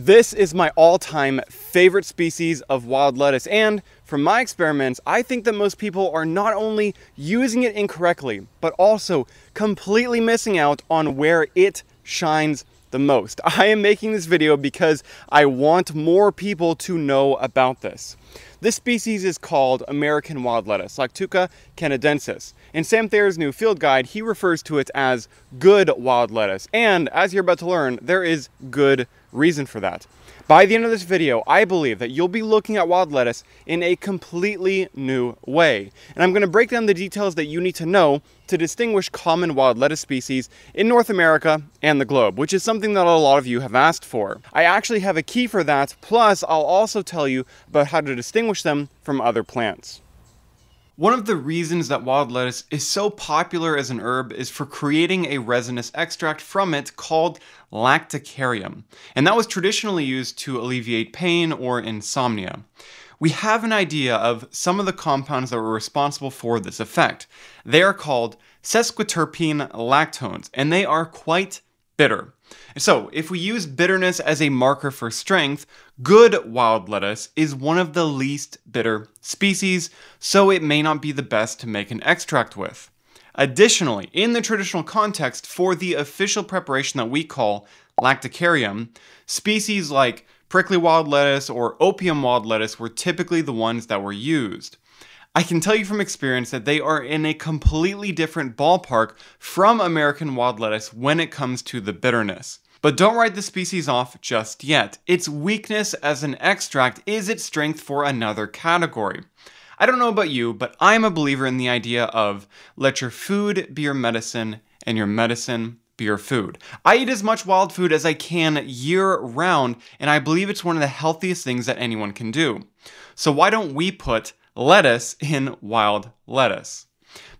This is my all-time favorite species of wild lettuce, and from my experiments, I think that most people are not only using it incorrectly, but also completely missing out on where it shines the most. I am making this video because I want more people to know about this. This species is called American wild lettuce, Lactuca canadensis. In Sam Thayer's new field guide, he refers to it as good wild lettuce, and as you're about to learn, there is good reason for that. By the end of this video, I believe that you'll be looking at wild lettuce in a completely new way. And I'm going to break down the details that you need to know to distinguish common wild lettuce species in North America and the globe, which is something that a lot of you have asked for. I actually have a key for that, plus I'll also tell you about how to distinguish them from other plants. One of the reasons that wild lettuce is so popular as an herb is for creating a resinous extract from it called lactucarium, and that was traditionally used to alleviate pain or insomnia. We have an idea of some of the compounds that were responsible for this effect. They are called sesquiterpene lactones, and they are quite bitter. So, if we use bitterness as a marker for strength, good wild lettuce is one of the least bitter species, so it may not be the best to make an extract with. Additionally, in the traditional context, for the official preparation that we call lactucarium, species like prickly wild lettuce or opium wild lettuce were typically the ones that were used. I can tell you from experience that they are in a completely different ballpark from American wild lettuce when it comes to the bitterness. But don't write the species off just yet. Its weakness as an extract is its strength for another category. I don't know about you, but I'm a believer in the idea of let your food be your medicine and your medicine be your food. I eat as much wild food as I can year-round, and I believe it's one of the healthiest things that anyone can do. So why don't we put lettuce in wild lettuce?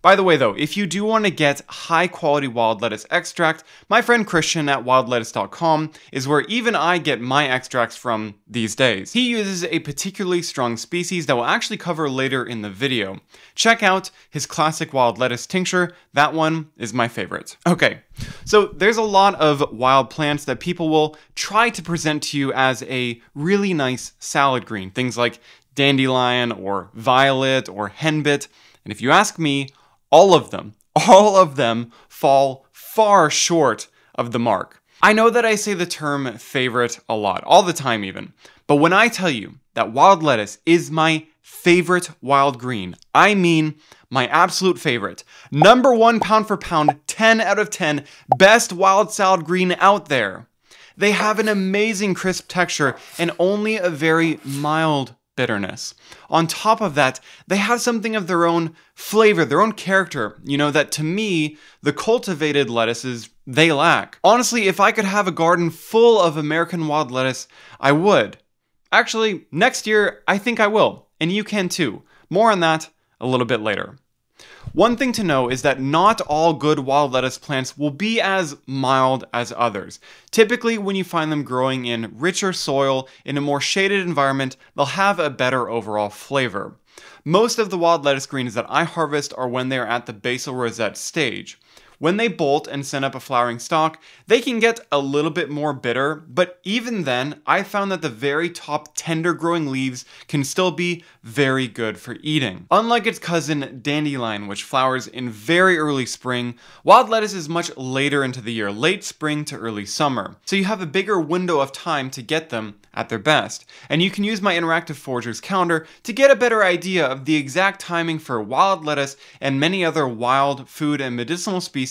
By the way though, if you do want to get high quality wild lettuce extract, my friend Christian at wildlettuce.com is where even I get my extracts from these days. He uses a particularly strong species that we'll actually cover later in the video. Check out his classic wild lettuce tincture, that one is my favorite. Okay, so there's a lot of wild plants that people will try to present to you as a really nice salad green, things like dandelion or violet or henbit, and if you ask me, all of them fall far short of the mark. I know that I say the term favorite a lot, all the time even, but when I tell you that wild lettuce is my favorite wild green, I mean my absolute favorite. Number one pound for pound, 10 out of 10, best wild salad green out there. They have an amazing crisp texture and only a very mild bitterness. On top of that, they have something of their own flavor, their own character, that to me, the cultivated lettuces, they lack. Honestly, if I could have a garden full of American wild lettuce, I would. Actually, next year, I think I will, and you can too. More on that a little bit later. One thing to know is that not all good wild lettuce plants will be as mild as others. Typically, when you find them growing in richer soil, in a more shaded environment, they'll have a better overall flavor. Most of the wild lettuce greens that I harvest are when they are at the basal rosette stage. When they bolt and send up a flowering stalk, they can get a little bit more bitter, but even then, I found that the very top tender growing leaves can still be very good for eating. Unlike its cousin dandelion, which flowers in very early spring, wild lettuce is much later into the year, late spring to early summer. So you have a bigger window of time to get them at their best. And you can use my interactive Forager's calendar to get a better idea of the exact timing for wild lettuce and many other wild food and medicinal species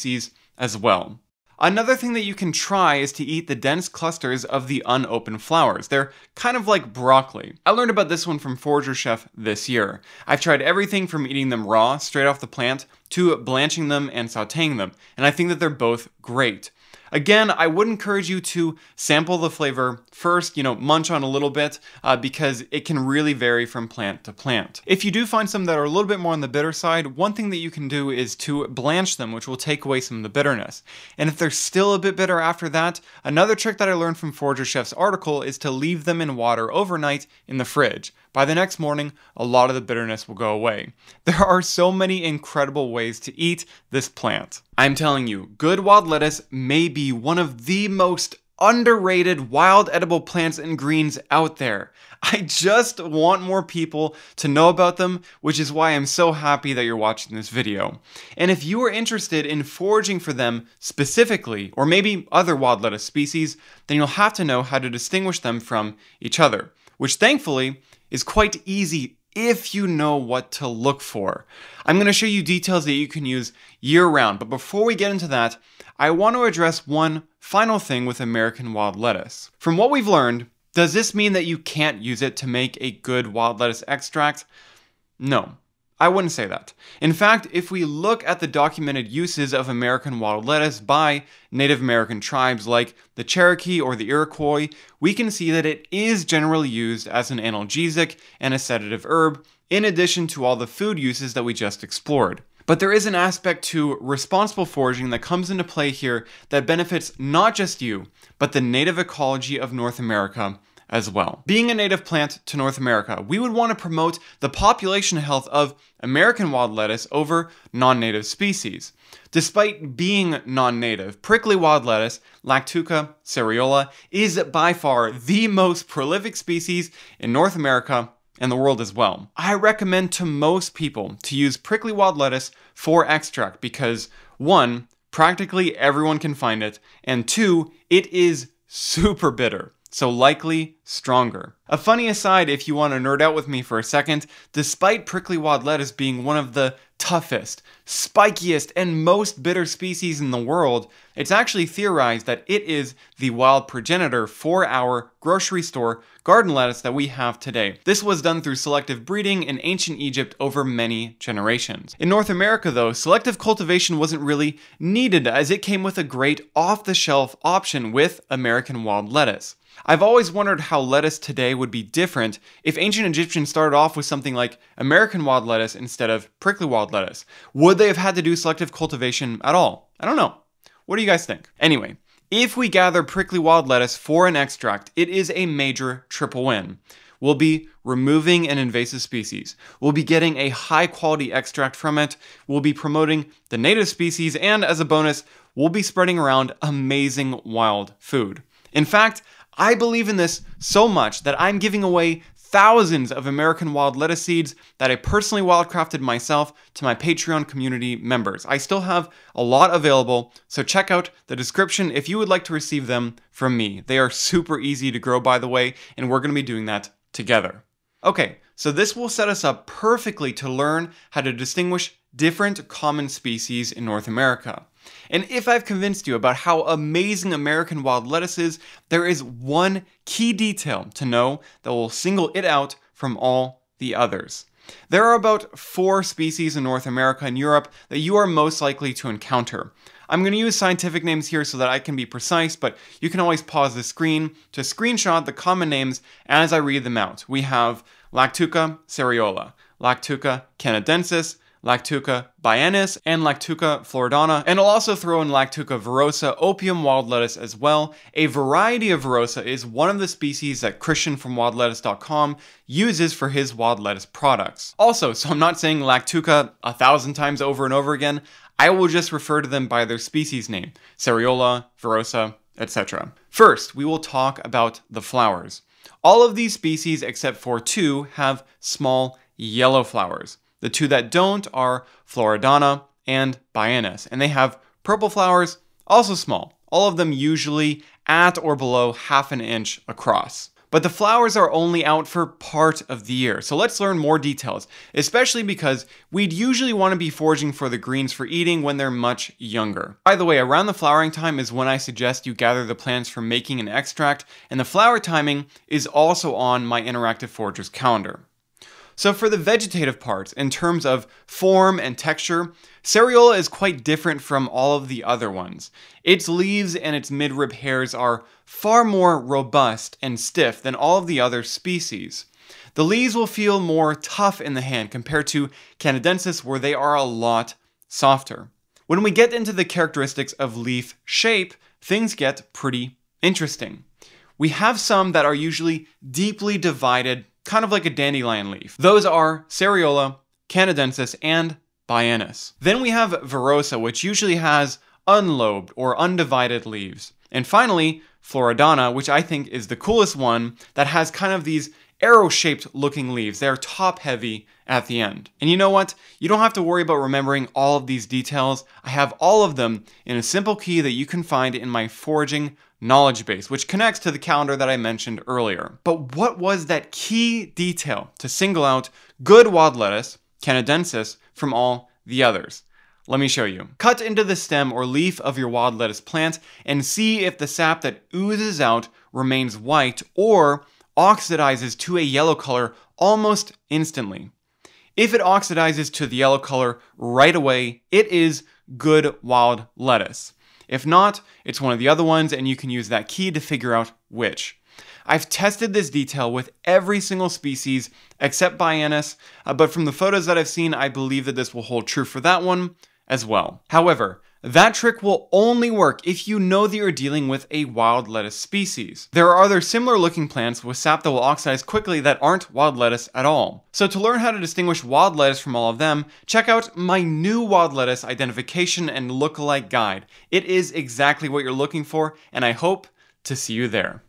as well. Another thing that you can try is to eat the dense clusters of the unopened flowers. They're kind of like broccoli. I learned about this one from Forager Chef this year. I've tried everything from eating them raw, straight off the plant, to blanching them and sauteing them, and I think that they're both great. Again, I would encourage you to sample the flavor first, munch on a little bit, because it can really vary from plant to plant. If you do find some that are a little bit more on the bitter side, one thing that you can do is to blanch them, which will take away some of the bitterness. And if they're still a bit bitter after that, another trick that I learned from Forager Chef's article is to leave them in water overnight in the fridge. By the next morning, a lot of the bitterness will go away. There are so many incredible ways to eat this plant. I'm telling you, good wild lettuce may be one of the most underrated wild edible plants and greens out there. I just want more people to know about them, which is why I'm so happy that you're watching this video. And if you are interested in foraging for them specifically, or maybe other wild lettuce species, then you'll have to know how to distinguish them from each other, which thankfully is quite easy if you know what to look for. I'm going to show you details that you can use year-round, but before we get into that, I want to address one final thing with American wild lettuce. From what we've learned, does this mean that you can't use it to make a good wild lettuce extract? No, I wouldn't say that. In fact, if we look at the documented uses of American wild lettuce by Native American tribes like the Cherokee or the Iroquois, we can see that it is generally used as an analgesic and a sedative herb, in addition to all the food uses that we just explored. But there is an aspect to responsible foraging that comes into play here that benefits not just you, but the native ecology of North America as well. Being a native plant to North America, we would want to promote the population health of American wild lettuce over non-native species. Despite being non-native, prickly wild lettuce, Lactuca cereola, is by far the most prolific species in North America and the world as well. I recommend to most people to use prickly wild lettuce for extract because 1, practically everyone can find it, and 2, it is super bitter, so likely stronger. A funny aside, if you want to nerd out with me for a second, despite prickly wild lettuce being one of the toughest, spikiest, and most bitter species in the world, it's actually theorized that it is the wild progenitor for our grocery store garden lettuce that we have today. This was done through selective breeding in ancient Egypt over many generations. In North America though, selective cultivation wasn't really needed as it came with a great off-the-shelf option with American wild lettuce. I've always wondered how lettuce today would be different if ancient Egyptians started off with something like American wild lettuce instead of prickly wild lettuce. Would they have had to do selective cultivation at all? I don't know. What do you guys think? Anyway, if we gather prickly wild lettuce for an extract, it is a major triple win. We'll be removing an invasive species. We'll be getting a high quality extract from it. We'll be promoting the native species, and as a bonus, we'll be spreading around amazing wild food. In fact, I believe in this so much that I'm giving away thousands of American wild lettuce seeds that I personally wildcrafted myself to my Patreon community members. I still have a lot available, so check out the description if you would like to receive them from me. They are super easy to grow, by the way, and we're going to be doing that together. Okay, so this will set us up perfectly to learn how to distinguish different common species in North America. And if I've convinced you about how amazing American wild lettuce is, there is one key detail to know that will single it out from all the others. There are about 4 species in North America and Europe that you are most likely to encounter. I'm going to use scientific names here so that I can be precise, but you can always pause the screen to screenshot the common names as I read them out. We have Lactuca cereola, Lactuca canadensis, Lactuca biennis, and Lactuca floridana, and I'll also throw in Lactuca virosa, opium wild lettuce as well. A variety of virosa is one of the species that Christian from wildlettuce.com uses for his wild lettuce products. Also, so I'm not saying Lactuca 1,000 times over and over again, I will just refer to them by their species name, cereola, virosa, etc. First, we will talk about the flowers. All of these species except for 2 have small yellow flowers. The 2 that don't are floridana and biennis, and they have purple flowers, also small, all of them usually at or below 1/2 inch across. But the flowers are only out for part of the year, so let's learn more details, especially because we'd usually want to be foraging for the greens for eating when they're much younger. By the way, around the flowering time is when I suggest you gather the plants for making an extract, and the flower timing is also on my Interactive Foragers calendar. So for the vegetative parts, in terms of form and texture, cereola is quite different from all of the other ones. Its leaves and its midrib hairs are far more robust and stiff than all of the other species. The leaves will feel more tough in the hand compared to canadensis, where they are a lot softer. When we get into the characteristics of leaf shape, things get pretty interesting. We have some that are usually deeply divided, kind of like a dandelion leaf. Those are cereola, canadensis, and biennis. Then we have virosa, which usually has unlobed or undivided leaves. And finally, Floridana, which I think is the coolest one, that has kind of these arrow-shaped looking leaves. They're top-heavy at the end. And you know what? You don't have to worry about remembering all of these details. I have all of them in a simple key that you can find in my Foraging knowledge base, which connects to the calendar that I mentioned earlier. But what was that key detail to single out good wild lettuce, canadensis, from all the others? Let me show you. Cut into the stem or leaf of your wild lettuce plant and see if the sap that oozes out remains white or oxidizes to a yellow color almost instantly. If it oxidizes to the yellow color right away, it is good wild lettuce. If not, it's one of the other ones, and you can use that key to figure out which. I've tested this detail with every single species except Biennis, but from the photos that I've seen, I believe that this will hold true for that one as well. However, that trick will only work if you know that you're dealing with a wild lettuce species. There are other similar looking plants with sap that will oxidize quickly that aren't wild lettuce at all. So to learn how to distinguish wild lettuce from all of them, check out my new wild lettuce identification and lookalike guide. It is exactly what you're looking for, and I hope to see you there.